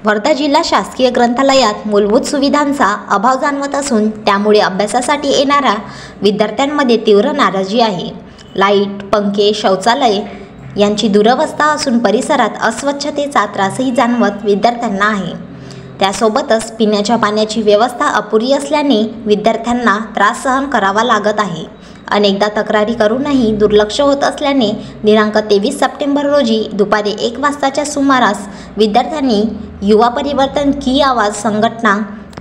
वर्धा जिल्हा शासकीय ग्रंथालयात मूलभूत सुविधांचा अभाव जाणवत असून त्यामुळे अभ्यासासाठी येणाऱ्या विद्यार्थ्यांमध्ये तीव्र नाराजी आहे। लाईट, पंखे, शौचालय यांची दुरवस्था असून परिसरात अस्वच्छतेचा त्रासही जाणवत विद्यार्थ्यांना आहे। त्यासोबतच पिण्याच्या पाण्याची व्यवस्था अपुरी असल्याने विद्यार्थ्यांना त्रास सहन करावा लागत आहे। अनेकदा तक्रारी करूनही दुर्लक्ष होत असल्याने दिनांक 23 सप्टेंबर रोजी दुपारी 1 वाजताच्या सुमारास विद्यार्थ्यांनी युवा परिवर्तन की आवाज संघटना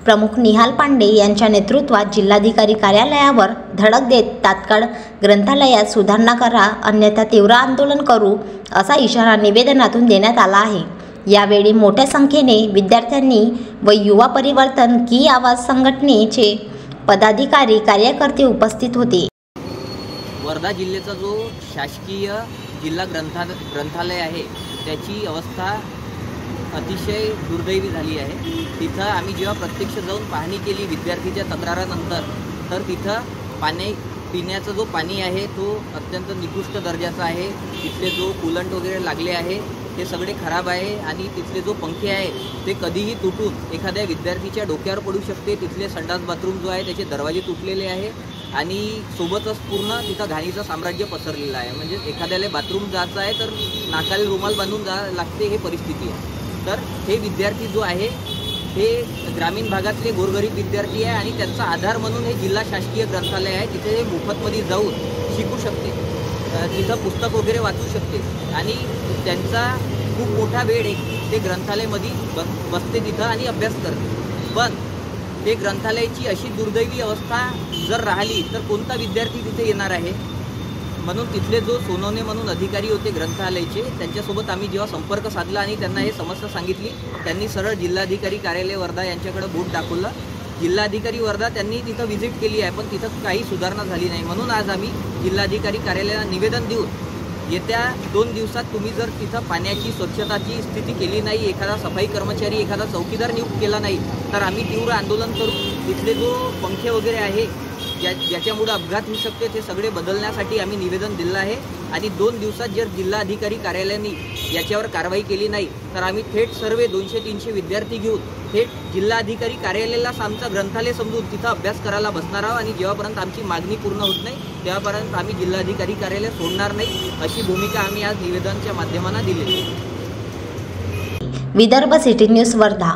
प्रमुख निहाल पांडे यांच्या नेतृत्वात जिल्हाधिकारी कार्यालयावर धडक देत तात्काळ ग्रंथालयात सुधारणा करा, अन्यथा तीव्र आंदोलन करू असा इशारा निवेदनातून देण्यात आला आहे। यावेळी मोठ्या संख्येने विद्यार्थ्यांनी व युवा परिवर्तन की आवाज संघटनेचे पदाधिकारी कार्यकर्ते उपस्थित होते। वर्धा जिल्ह्याचा जो शासकीय जिल्हा ग्रंथालय आहे त्याची अवस्था अतिशय दुर्दैवी झाली आहे। तिथं आम्ही जेव्हा प्रत्यक्ष जाऊन पाहणी केली विद्यार्थीच्या तक्रारानंतर, तर तिथं पिण्याचा जो पाणी आहे तो अत्यंत निकृष्ट दर्जाचा आहे। तिथले जो कूलंट वगैरे लागले आहे ते सगळे खराब आहे आणि तिथले जो पंखे आहे ते कधीही तुटून एखाद्या विद्यार्थीच्या डोक्यावर पडू शकते। तिथले संडास बाथरूम जो आहे त्याचे दरवाजे तुटलेले आहे आणि सोबतच पूर्ण तिथं घाणीचं साम्राज्य पसरलेलं आहे। म्हणजे एखाद्याला बाथरूम जायचं आहे तर नाकाला रुमाल बांधून जा लागते, हे परिस्थिती आहे। तर हे विद्यार्थी जो आहे हे ग्रामीण भागातले गोरगरीब विद्यार्थी आहे आणि त्यांचा आधार म्हणून हे जिल्हा शासकीय ग्रंथालय आहे। तिथे हे मोफतमध्ये जाऊन शिकू शकते, तिथं पुस्तक वगैरे वाचू शकते आणि त्यांचा खूप मोठा वेळ ते ग्रंथालयामध्ये बसते तिथं आणि अभ्यास करते। पण ते ग्रंथालयाची अशी दुर्दैवी अवस्था जर राहिली तर कोणता विद्यार्थी तिथे येणार आहे? म्हणून तिथले जो सोनवणे म्हणून अधिकारी होते ग्रंथालयाचे, त्यांच्यासोबत आम्ही जेव्हा संपर्क साधला आणि त्यांना हे समस्या सांगितली, त्यांनी सरळ जिल्हाधिकारी कार्यालय वर्धा यांच्याकडे बोट दाखवलं। जिल्हाधिकारी वर्धा त्यांनी तिथं व्हिजिट केली आहे पण तिथं काही सुधारणा झाली नाही। म्हणून आज आम्ही जिल्हाधिकारी कार्यालयाला निवेदन देऊन येत्या 2 दिवसात तुम्ही जर तिथं पाण्याची स्वच्छताची स्थिती केली नाही, एखादा सफाई कर्मचारी, एखादा चौकीदार नियुक्त केला नाही, तर आम्ही तीव्र आंदोलन करू। तिथले जो पंखे वगैरे आहे ज्याच्यामुळे अपघात होऊ शकते ते सगळे बदलण्यासाठी आम्ही निवेदन दिलं आहे आणि 2 दिवसात जर जिल्हाधिकारी कार्यालयाने याच्यावर कारवाई केली नाही तर आम्ही थेट सर्व 200-300 विद्यार्थी घेऊन थेट जिल्हाधिकारी कार्यालयालाच आमचं ग्रंथालय समजून तिथं अभ्यास करायला बसणार आहोत आणि जेव्हापर्यंत आमची मागणी पूर्ण होत नाही तेव्हापर्यंत आम्ही जिल्हाधिकारी कार्यालय सोडणार नाही, अशी भूमिका आम्ही आज निवेदनाच्या माध्यमाने दिलेली आहे। Vidarbha city news Wardha.